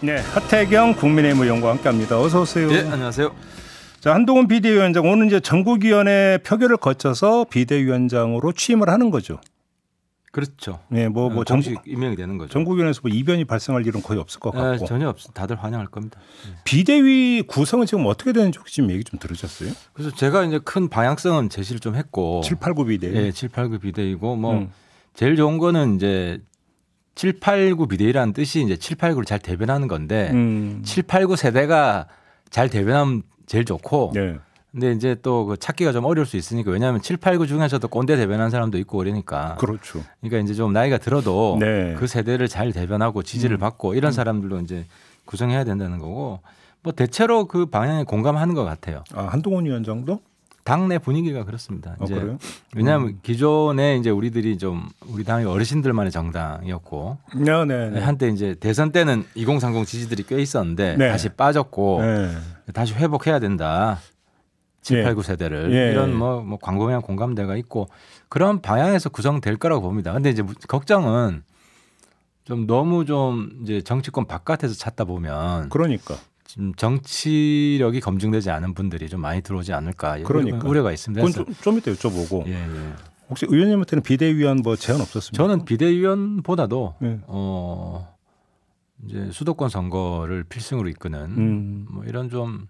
네, 하태경 국민의힘 의원과 함께합니다. 어서 오세요. 네, 안녕하세요. 자, 한동훈 비대위원장 오늘 이제 전국위원회 표결을 거쳐서 비대위원장으로 취임을 하는 거죠. 그렇죠. 네, 뭐 정식 임명이 되는 거죠. 전국위원회에서 뭐 이변이 발생할 일은 거의 없을 것 같고. 전혀 없. 다들 환영할 겁니다. 비대위 구성은 지금 어떻게 되는지 혹시 좀 얘기 좀 들으셨어요? 그래서 제가 이제 큰 방향성은 제시를 좀 했고. 7, 8, 9 비대위. 네, 7, 8, 9 비대위고 뭐 제일 좋은 거는 이제 7, 8, 9 비대위라는 뜻이 이제 7, 8, 9를 잘 대변하는 건데 7, 8, 9 세대가 잘 대변하면 제일 좋고. 네. 근데 이제 또 그 찾기가 좀 어려울 수 있으니까 왜냐하면 7, 8, 9 중에서도 꼰대 대변하는 사람도 있고 그러니까. 그렇죠. 그러니까 이제 좀 나이가 들어도 네. 그 세대를 잘 대변하고 지지를 받고 이런 사람들로 이제 구성해야 된다는 거고 뭐 대체로 그 방향에 공감하는 것 같아요. 아, 한동훈 위원장도? 당내 분위기가 그렇습니다. 이제 그래요? 왜냐하면 기존에 이제 우리들이 좀 우리 당이 어르신들만의 정당이었고 네. 한때 이제 대선 때는 2030 지지들이 꽤 있었는데 네. 다시 빠졌고 네. 다시 회복해야 된다. 7, 8, 9 세대를 이런 뭐 광범위한 공감대가 있고 그런 방향에서 구성될 거라고 봅니다. 근데 이제 걱정은 좀 너무 좀 이제 정치권 바깥에서 찾다 보면 그러니까 지금 정치력이 검증되지 않은 분들이 좀 많이 들어오지 않을까 그러니까. 우려가 있습니다. 그건 좀 이따 여쭤보고. 예. 혹시 의원님한테는 비대위원 뭐 제안 없었습니까? 저는 비대위원보다도 네. 이제 수도권 선거를 필승으로 이끄는 뭐 이런 좀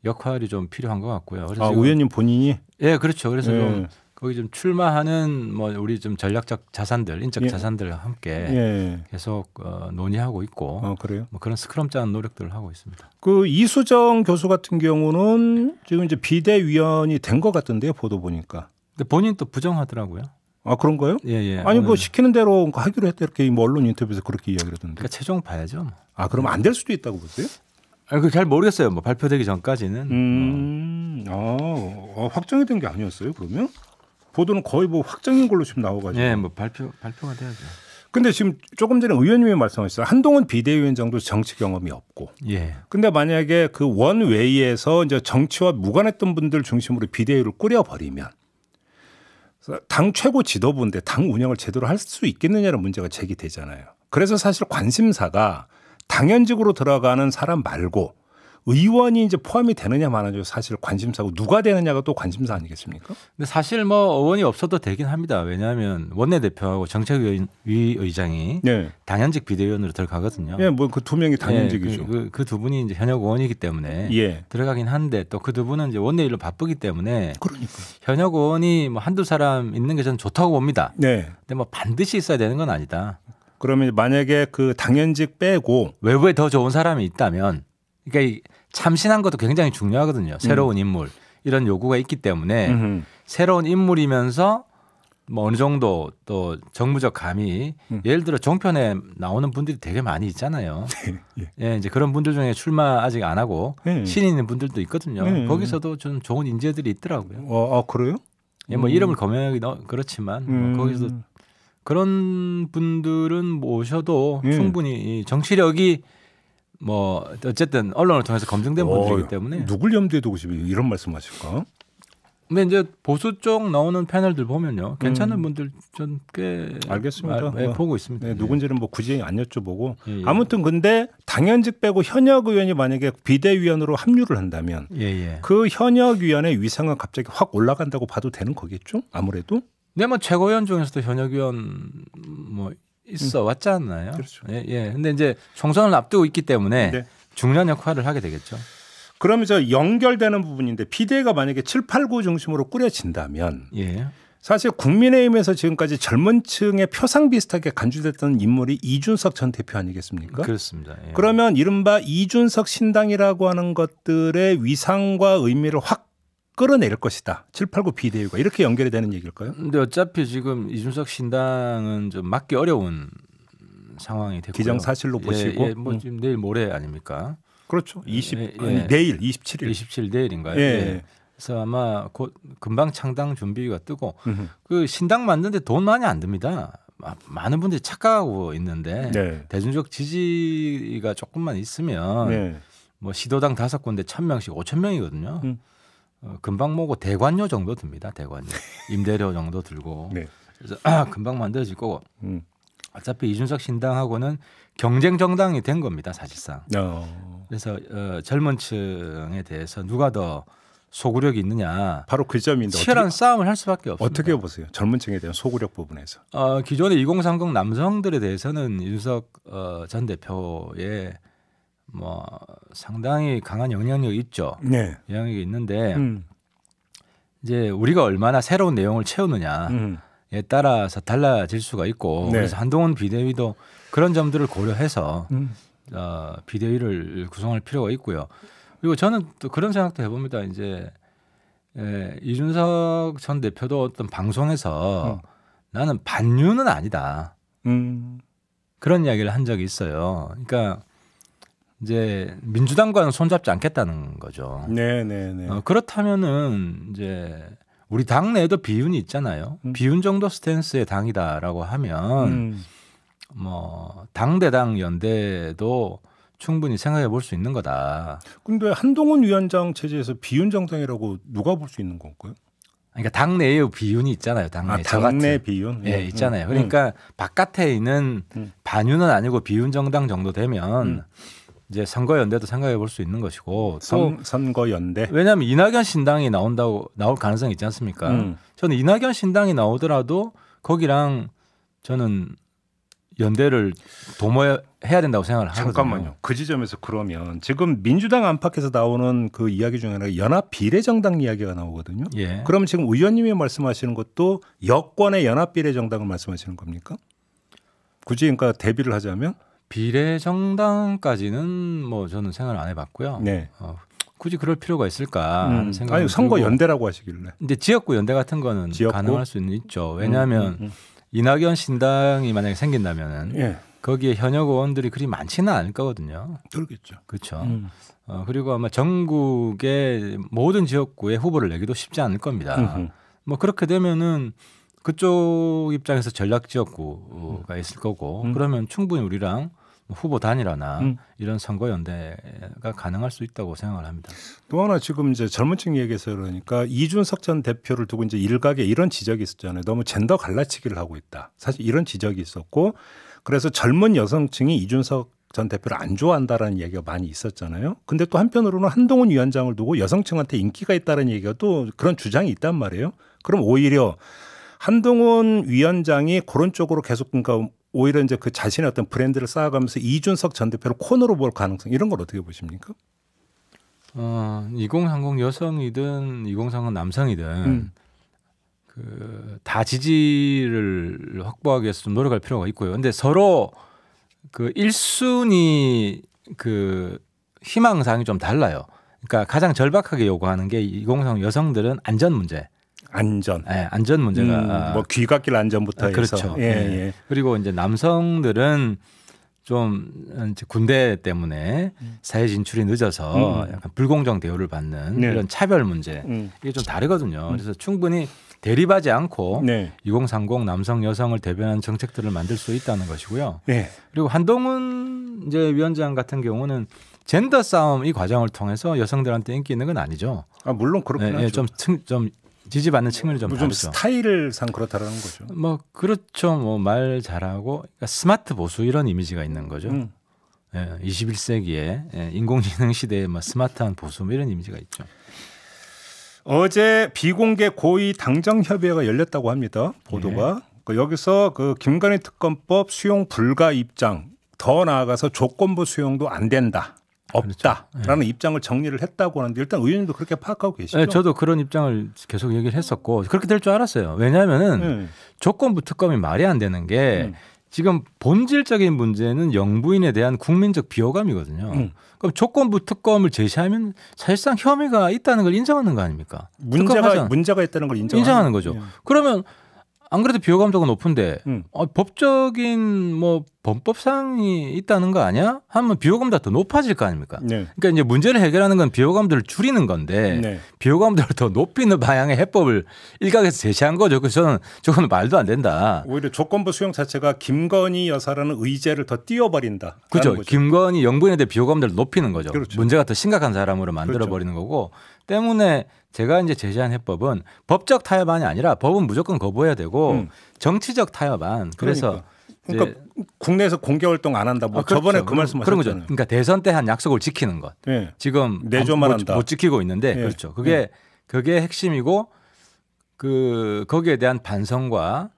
역할이 좀 필요한 것 같고요. 그래서 의원님 본인이? 예, 그렇죠. 그래서 좀 거기 좀 출마하는 뭐 우리 좀 전략적 자산들, 인적 자산들과 함께 계속 논의하고 있고. 그래요? 뭐 그런 스크럼 짜는 노력들을 하고 있습니다. 그 이수정 교수 같은 경우는 지금 이제 비대위원이 된 것 같던데요, 보도 보니까. 근데 본인 또 부정하더라고요. 아, 그런가요? 예. 아니 뭐 시키는 대로 하기로 했다 이렇게 뭐 언론 인터뷰에서 그렇게 이야기를 하던데. 그러니까 최종 봐야죠. 뭐. 아, 그럼 안 될 수도 있다고 보세요? 그 잘 모르겠어요. 뭐 발표되기 전까지는. 확정이 된 게 아니었어요, 그러면? 보도는 거의 뭐 확정인 걸로 지금 나와가지고. 예, 뭐 발표가 돼야죠. 근데 지금 조금 전에 의원님이 말씀하셨어요. 한동훈 비대위원장도 정치 경험이 없고. 예. 근데 만약에 그 원외에서 이제 정치와 무관했던 분들 중심으로 비대위를 꾸려버리면 당 최고 지도부인데 당 운영을 제대로 할 수 있겠느냐는 문제가 제기되잖아요. 그래서 사실 관심사가 당연직으로 들어가는 사람 말고 의원이 이제 포함이 되느냐 마느냐 사실 관심사고 누가 되느냐가 또 관심사 아니겠습니까? 근데 사실 뭐 의원이 없어도 되긴 합니다. 왜냐하면 원내대표하고 정책위 의장이 당연직 비대위원으로 들어가거든요. 예, 뭐 그 두 명이 당연직이죠. 그 두 분이 이제 현역 의원이기 때문에 들어가긴 한데 또 그 두 분은 이제 원내일로 바쁘기 때문에 그러니까 현역 의원이 뭐 한두 사람 있는 게 저는 좋다고 봅니다. 근데 뭐 반드시 있어야 되는 건 아니다. 그러면 만약에 그 당연직 빼고 외부에 더 좋은 사람이 있다면 그러니까 참신한 것도 굉장히 중요하거든요. 새로운 인물 이런 요구가 있기 때문에 새로운 인물이면서 뭐 어느 정도 또 정무적 감이 예를 들어 종편에 나오는 분들이 되게 많이 있잖아요. 예, 이제 그런 분들 중에 출마 아직 안 하고 신인 분들도 있거든요. 거기서도 좀 좋은 인재들이 있더라고요. 그래요? 예, 뭐 이름을 거명하기 그렇지만 뭐 거기서 그런 분들은 모셔도 충분히 정치력이 뭐 어쨌든 언론을 통해서 검증된 분들이기 때문에 누굴 염두에 두고 이런 말씀하실까? 근데 이제 보수 쪽 나오는 패널들 보면요 괜찮은 분들 전 꽤 알겠습니다. 보고 있습니다. 네, 누군지는 뭐 굳이 안 여쭤보고 아무튼 근데 당연직 빼고 현역 의원이 만약에 비대위원으로 합류를 한다면 그 현역 위원의 위상은 갑자기 확 올라간다고 봐도 되는 거겠죠? 아무래도. 네, 뭐 최고위원 중에서도 현역 의원 뭐 있어 왔잖아요. 그렇죠. 근데 이제 총선을 앞두고 있기 때문에 중요한 역할을 하게 되겠죠. 그러면 저 연결되는 부분인데 비대위가 만약에 7, 8, 9 중심으로 꾸려진다면 사실 국민의힘에서 지금까지 젊은 층의 표상 비슷하게 간주됐던 인물이 이준석 전 대표 아니겠습니까? 그렇습니다. 그러면 이른바 이준석 신당이라고 하는 것들의 위상과 의미를 확 끌어낼 것이다. 7, 8, 9 비대위가 이렇게 연결이 되는 얘기일까요? 근데 어차피 지금 이준석 신당은 좀 막기 어려운 상황이 됐고요. 기정사실로 보시고 뭐 지금 내일 모레 아닙니까? 그렇죠. 내일 27일. 27 내일인가요? 그래서 아마 곧 금방 창당 준비가 뜨고 그 신당 만드는데 돈 많이 안 듭니다. 많은 분들이 착각하고 있는데 대중적 지지가 조금만 있으면 뭐 시도당 5군데 1,000명씩 5,000명이거든요. 금방 모고 대관료 정도 듭니다. 대관료. 임대료 정도 들고. 그래서 금방 만들어질 거고. 어차피 이준석 신당하고는 경쟁 정당이 된 겁니다, 사실상. 그래서 젊은 층에 대해서 누가 더 소구력이 있느냐. 바로 그 점인데 치열한 싸움을 할 수밖에 없습니다. 어떻게 보세요? 젊은 층에 대한 소구력 부분에서. 기존의 2030 남성들에 대해서는 이준석 전 대표의 뭐 상당히 강한 영향력이 있죠. 네. 영향력이 있는데 이제 우리가 얼마나 새로운 내용을 채우느냐에 따라서 달라질 수가 있고 네. 그래서 한동훈 비대위도 그런 점들을 고려해서 비대위를 구성할 필요가 있고요. 그리고 저는 또 그런 생각도 해봅니다. 이제 이준석 전 대표도 어떤 방송에서 나는 반유는 아니다. 그런 이야기를 한 적이 있어요. 그러니까 이제 민주당과는 손잡지 않겠다는 거죠. 네네네. 그렇다면은 이제 우리 당 내에도 비윤이 있잖아요. 비윤 정도 스탠스의 당이다라고 하면 뭐 당대당 연대도 충분히 생각해 볼 수 있는 거다. 근데 한동훈 위원장 체제에서 비윤 정당이라고 누가 볼 수 있는 건가요? 그러니까 당내에 비윤이 있잖아요. 당내 당내 비윤. 예, 있잖아요. 그러니까 바깥에 있는 반윤은 아니고 비윤 정당 정도 되면 이제 선거 연대도 생각해 볼 수 있는 것이고 또 선거 연대. 왜냐하면 이낙연 신당이 나올 가능성이 있지 않습니까? 저는 이낙연 신당이 나오더라도 거기랑 저는 연대를 도모해야 된다고 생각을 하거든요. 잠깐만요. 그 지점에서 그러면 지금 민주당 안팎에서 나오는 그 이야기 중에 하나가 연합 비례정당 이야기가 나오거든요. 예. 그럼 지금 의원님이 말씀하시는 것도 여권의 연합 비례정당을 말씀하시는 겁니까? 굳이 그러니까 대비를 하자면 비례정당까지는 뭐 저는 생각을 안 해봤고요. 네. 굳이 그럴 필요가 있을까 하는 생각이 아니 선거 연대라고 하시길래. 이제 지역구 연대 같은 거는 지역구? 가능할 수는 있죠. 왜냐하면 이낙연 신당이 만약에 생긴다면은 예. 거기에 현역 의원들이 그리 많지는 않을 거거든요. 그렇겠죠. 그렇죠. 그리고 아마 전국의 모든 지역구에 후보를 내기도 쉽지 않을 겁니다. 뭐 그렇게 되면은 그쪽 입장에서 전략 지역구가 있을 거고 그러면 충분히 우리랑 후보 단일화나 이런 선거 연대가 가능할 수 있다고 생각을 합니다. 또 하나 지금 이제 젊은 층 얘기해서 그러니까 이준석 전 대표를 두고 이제 일각에 이런 지적이 있었잖아요. 너무 젠더 갈라치기를 하고 있다. 사실 이런 지적이 있었고 그래서 젊은 여성층이 이준석 전 대표를 안 좋아한다라는 얘기가 많이 있었잖아요. 근데 또 한편으로는 한동훈 위원장을 두고 여성층한테 인기가 있다는 얘기가 또 그런 주장이 있단 말이에요. 그럼 오히려 한동훈 위원장이 그런 쪽으로 계속 그러니까 오히려 이제 그 자신의 어떤 브랜드를 쌓아가면서 이준석 전 대표를 코너로 볼 가능성 이런 걸 어떻게 보십니까? 2030 여성이든 2030 남성이든 다 지지를 확보하기 위해서 좀 노력할 필요가 있고요. 근데 서로 그 1순위 그 희망사항이 좀 달라요. 그러니까 가장 절박하게 요구하는 게 2030 여성들은 안전 문제. 네, 안전 문제가 뭐 귀갓길 안전부터 해서 그렇죠. 예, 예. 그리고 이제 남성들은 좀 군대 때문에 사회 진출이 늦어서 약간 불공정 대우를 받는 네. 이런 차별 문제 이게 좀 다르거든요. 그래서 충분히 대립하지 않고 네. 2030 남성 여성을 대변하는 정책들을 만들 수 있다는 것이고요. 네. 그리고 한동훈 이제 위원장 같은 경우는 젠더 싸움 이 과정을 통해서 여성들한테 인기 있는 건 아니죠. 물론 그렇긴 하죠. 좀 지지받는 측면이 좀 다르죠. 스타일상 그렇다라는 거죠. 뭐 그렇죠. 뭐 말 잘하고 그러니까 스마트 보수 이런 이미지가 있는 거죠. 21세기에 인공지능 시대에 뭐 스마트한 보수 뭐 이런 이미지가 있죠. 어제 비공개 고위 당정협의회가 열렸다고 합니다. 보도가. 네. 여기서 그 김건희 특검법 수용 불가 입장 더 나아가서 조건부 수용도 안 된다. 없다라는 그렇죠. 입장을 정리를 했다고 하는데 일단 의원님도 그렇게 파악하고 계시죠? 네, 저도 그런 입장을 계속 얘기를 했었고 그렇게 될 줄 알았어요. 왜냐하면은 조건부 특검이 말이 안 되는 게 지금 본질적인 문제는 영부인에 대한 국민적 비호감이거든요. 그럼 조건부 특검을 제시하면 사실상 혐의가 있다는 걸 인정하는 거 아닙니까? 문제가 있다는 걸 인정하는 거죠. 그러면 안 그래도 비호감도가 높은데 법적인 뭐 범법상이 있다는 거 아니야? 하면 비호감도가 더 높아질 거 아닙니까? 네. 그러니까 이제 문제를 해결하는 건 비호감도를 줄이는 건데 네. 비호감도를 더 높이는 방향의 해법을 일각에서 제시한 거죠. 그래서 저는 말도 안 된다. 오히려 조건부 수용 자체가 김건희 여사라는 의제를 더 띄워버린다. 그렇죠. 김건희 영부인에 대해 비호감도를 높이는 거죠. 그렇죠. 문제가 더 심각한 사람으로 만들어버리는 그렇죠. 거고 때문에 제가 이제 제시한 해법은 법적 타협안이 아니라 법은 무조건 거부해야 되고 정치적 타협안. 그래서 그러니까 국내에서 공개 활동 안 한다. 뭐 저번에 그 말씀하셨잖아요. 그런 거죠. 그러니까 대선 때 한 약속을 지키는 것. 예. 지금 내조만 한다. 못 지키고 있는데 예. 그렇죠. 그게 핵심이고 거기에 대한 반성과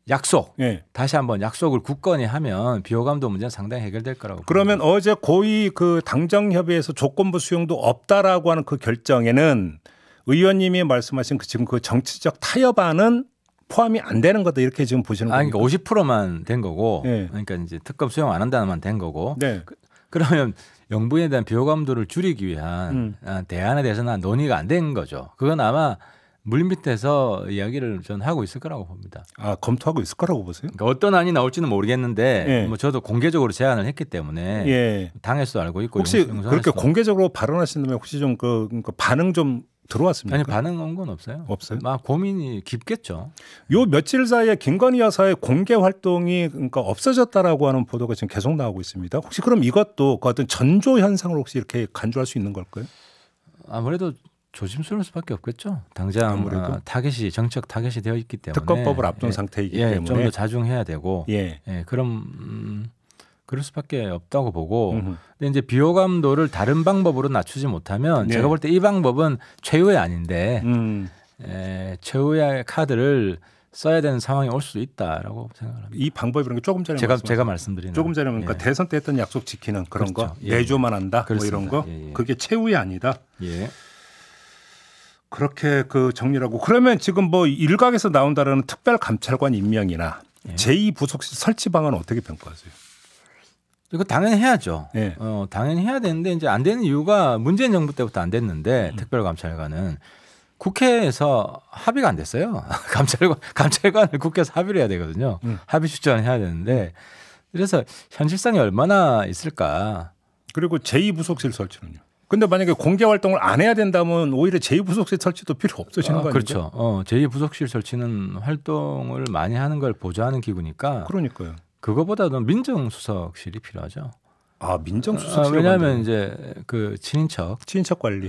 약속. 예. 다시 한번 약속을 굳건히 하면 비호감도 문제는 상당히 해결될 거라고. 그러면 봅니다. 어제 고위 그 당정협의회에서 조건부 수용도 없다라고 하는 그 결정에는 의원님이 말씀하신 지금 그 정치적 타협안은 포함이 안 되는 거다 이렇게 지금 보시는 겁니까? 그러니까 50%만 된 거고, 네. 그러니까 이제 특검 수용 안 한다만 된 거고. 네. 그러면 영부인에 대한 비호감도를 줄이기 위한 대안에 대해서는 논의가 안 된 거죠. 그건 아마 물밑에서 이야기를 전 하고 있을 거라고 봅니다. 아, 검토하고 있을 거라고 보세요? 그러니까 어떤 안이 나올지는 모르겠는데, 예. 뭐 저도 공개적으로 제안을 했기 때문에 예. 당에서도 알고 있고. 혹시 그렇게 공개적으로 발언하신다면 혹시 좀 그 반응 좀 들어왔습니까? 아니 반응 온 건 없어요. 없어요? 고민이 깊겠죠. 요 며칠 사이에 김건희 여사의 공개 활동이 그러니까 없어졌다라고 하는 보도가 지금 계속 나오고 있습니다. 혹시 그럼 이것도 그 어떤 전조 현상을 혹시 이렇게 간주할 수 있는 걸까요? 아무래도 조심스러울 수밖에 없겠죠. 당장 아무래도 정책 타겟이 되어 있기 때문에 특검법을 앞둔 상태이기 때문에 좀 더 자중해야 되고 그럼 그럴 수밖에 없다고 보고. 근데 이제 비호감도를 다른 방법으로 낮추지 못하면 제가 볼 때 이 방법은 최후의 아닌데 최후의 카드를 써야 되는 상황이 올 수도 있다라고 생각합니다. 이 방법이라는 게 조금 전에 제가 말씀드린 조금 전에 그러니까 대선 때 했던 약속 지키는 그런 그렇죠. 거 내조만 한다 뭐 이런 거 그게 최후의 아니다. 그렇게 그 정리라고. 그러면 지금 뭐 일각에서 나온다라는 특별감찰관 임명이나 제2부속실 설치 방안은 어떻게 평가하세요? 이거 당연히 해야죠. 당연히 해야 되는데 이제 안 되는 이유가 문재인 정부 때부터 안 됐는데 특별감찰관은 국회에서 합의가 안 됐어요. 감찰관을 국회에서 합의를 해야 되거든요. 합의 추천을 해야 되는데 그래서 현실성이 얼마나 있을까. 그리고 제2부속실 설치는요. 근데 만약에 공개 활동을 안 해야 된다면 오히려 제2부속실 설치도 필요 없어지는 거 아니에요? 그렇죠. 제2부속실 설치는 활동을 많이 하는 걸 보좌하는 기구니까. 그러니까요. 그거보다는 민정수석실이 필요하죠. 아, 민정수석실. 왜냐하면 이제 그 친인척 관리,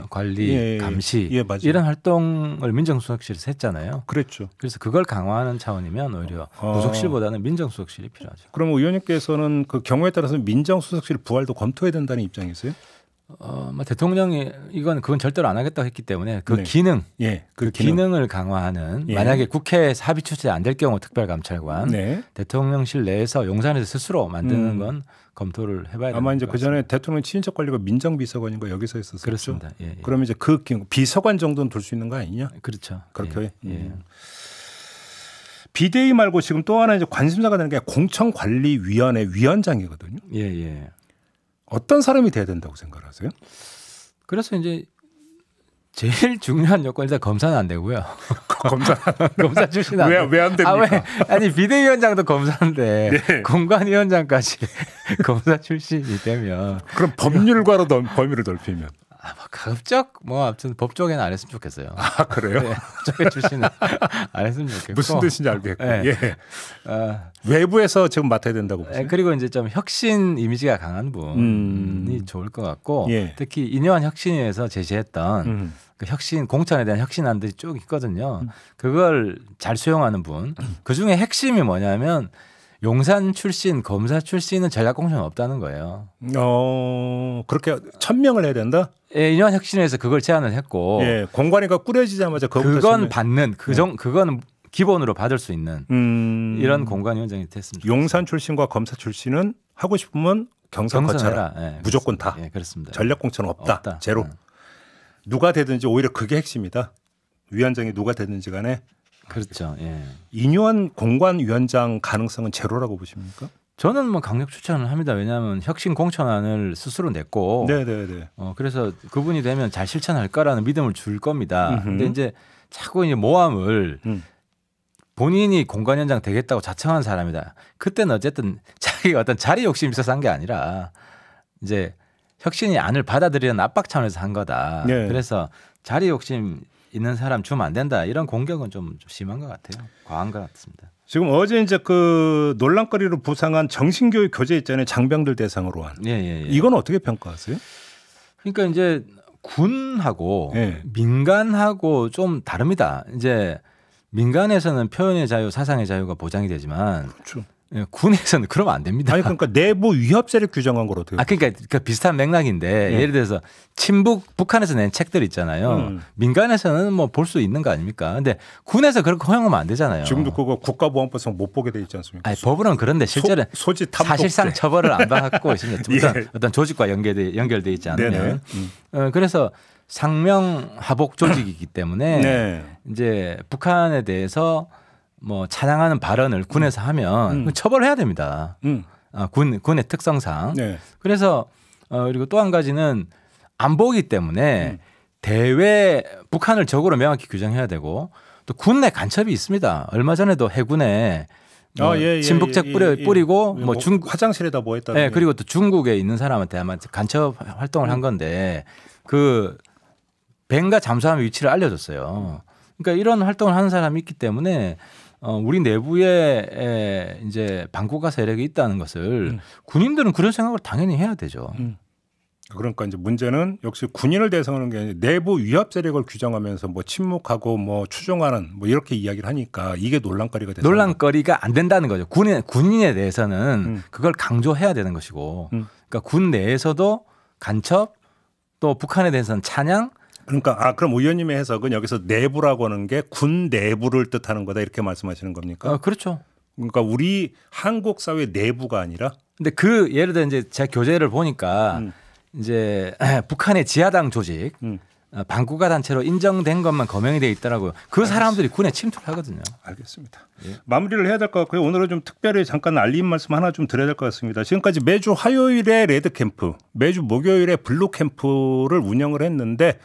감시 이런 활동을 민정수석실에서 했잖아요. 그랬죠. 그래서 그걸 강화하는 차원이면 오히려 부속실보다는 민정수석실이 필요하죠. 그럼 의원님께서는 그 경우에 따라서 민정수석실 부활도 검토해야 된다는 입장이세요? 대통령이 그건 절대로 안 하겠다고 했기 때문에 그 기능, 그 기능을 강화하는 만약에 국회에서 합의 추진이 안 될 경우 특별감찰관 대통령실 내에서 용산에서 스스로 만드는 건 검토를 해봐야 됩니다. 아마 이제 그 전에 대통령 친인척 관리가 민정비서관인가 여기서 했었죠. 그렇습니다. 그러면 이제 그 비서관 정도는 둘 수 있는 거 아니냐? 그렇죠. 그렇게. 비대위 말고 지금 또 하나 이제 관심사가 되는 게 공천관리위원회 위원장이거든요. 어떤 사람이 돼야 된다고 생각하세요? 그래서 이제 제일 중요한 요건 일단 검사는 안 되고요. 검사 출신 안 돼. 왜 안 됩니까? 아니 비대위원장도 검사인데 공관위원장까지 검사 출신이 되면 그럼 법률가로 범위를 넓히면 가급적 아무튼 법조계는 안 했으면 좋겠어요. 아, 그래요? 법조계 출신은 안 했으면 좋겠고. 무슨 뜻인지 알겠고. 외부에서 지금 맡아야 된다고 보세요. 그리고 이제 좀 혁신 이미지가 강한 분이 좋을 것 같고 특히 인요한 혁신위에서 제시했던 그 혁신 공천에 대한 혁신안들이 쭉 있거든요. 그걸 잘 수용하는 분. 그중에 핵심이 뭐냐면 용산 출신, 검사 출신은 전략공천 없다는 거예요. 그렇게 1000명을 해야 된다? 인요한 혁신위에서 그걸 제안을 했고 공관위가 꾸려지자마자 그건 받는 그건 기본으로 받을 수 있는 이런 공관위원장이 됐습니다. 용산 출신과 검사 출신은 하고 싶으면 경선 거쳐라. 무조건 다. 그렇습니다. 전략공천 없다. 제로. 누가 되든지 오히려 그게 핵심이다. 위원장이 누가 되든지 간에. 그렇죠. 인요한 공관위원장 가능성은 제로라고 보십니까? 저는 강력 추천을 합니다. 왜냐하면 혁신 공천안을 스스로 냈고, 그래서 그분이 되면 잘 실천할 거라는 믿음을 줄 겁니다. 근데 이제 자꾸 모함을 본인이 공관위원장 되겠다고 자청한 사람이다. 그때는 어쨌든 자기가 어떤 자리 욕심 있어서 한 게 아니라 이제 혁신이 안을 받아들이는 압박 차원에서 한 거다. 그래서 자리 욕심 있는 사람 주면 안 된다. 이런 공격은 좀 심한 것 같아요. 과한 것 같습니다. 지금 어제 이제 그 논란거리로 부상한 정신교육 교재 있잖아요. 장병들 대상으로 한. 이건 어떻게 평가하세요? 그러니까 이제 군하고 민간하고 좀 다릅니다. 이제 민간에서는 표현의 자유, 사상의 자유가 보장이 되지만 군에서는 그러면 안 됩니다. 아니 그러니까 내부 위협 세력 규정한 거로 돼요. 그러니까 비슷한 맥락인데 예를 들어서 친북 북한에서 낸 책들 있잖아요. 민간에서는 뭐 볼 수 있는 거 아닙니까? 근데 군에서 그렇게 허용하면 안 되잖아요. 지금도 그거 국가보안법상 못 보게 돼 있지 않습니까? 아니, 법으로는 그런데 실제로 소지 탐독죄. 사실상 처벌을 안 받고 있습니다. 예. 어떤 조직과 연결돼 있지 않으면. 그래서 상명하복 조직이기 때문에 네. 이제 북한에 대해서 뭐 찬양하는 발언을 군에서 하면 처벌해야 됩니다. 군의 특성상. 네. 그래서 그리고 또 한 가지는 안보이기 때문에 대외 북한을 적으로 명확히 규정해야 되고 또 군 내 간첩이 있습니다. 얼마 전에도 해군에 친북책 뿌리고 뭐 중국 화장실에다 뭐 했다. 네, 그리고 또 중국에 있는 사람한테 아마 간첩 활동을 한 건데 그 뱅가 잠수함의 위치를 알려줬어요. 그러니까 이런 활동을 하는 사람이 있기 때문에 우리 내부에 이제 반국가 세력이 있다는 것을 군인들은 그런 생각을 당연히 해야 되죠. 그러니까 이제 문제는 역시 군인을 대상하는 게 아니라 내부 위협 세력을 규정하면서 뭐 침묵하고 뭐 추종하는 뭐 이렇게 이야기를 하니까 이게 논란거리가 됐어요. 논란거리가 안 된다는 거죠. 군인에 대해서는 그걸 강조해야 되는 것이고, 그러니까 군 내에서도 간첩 또 북한에 대해서는 찬양. 그러니까 그럼 의원님의 해석은 여기서 내부라고 하는 게 군 내부를 뜻하는 거다 이렇게 말씀하시는 겁니까? 그렇죠. 그러니까 우리 한국 사회 내부가 아니라. 근데 예를 들어 이제 제가 교재를 보니까 이제 북한의 지하당 조직 반국가 단체로 인정된 것만 거명이 돼 있더라고요. 그 사람들이 군에 침투를 하거든요. 알겠습니다. 예. 마무리를 해야 될 것 같고요. 오늘은 좀 특별히 잠깐 알림 말씀 하나 좀 드려야 될 것 같습니다. 지금까지 매주 화요일에 레드 캠프, 매주 목요일에 블루 캠프를 운영을 했는데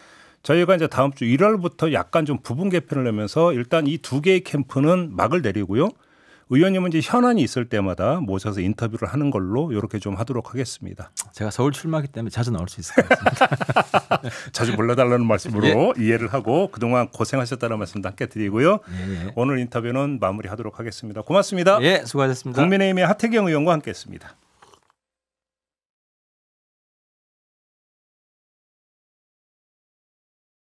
저희가 이제 다음 주 1월부터 약간 좀 부분 개편을 내면서 일단 이 두 개의 캠프는 막을 내리고요. 의원님은 이제 현안이 있을 때마다 모셔서 인터뷰를 하는 걸로 이렇게 좀 하도록 하겠습니다. 제가 서울 출마하기 때문에 자주 나올 수 있을 것 같습니다. 자주 불러달라는 말씀으로 이해를 하고 그동안 고생하셨다는 말씀도 함께 드리고요. 오늘 인터뷰는 마무리하도록 하겠습니다. 고맙습니다. 수고하셨습니다. 국민의힘의 하태경 의원과 함께했습니다.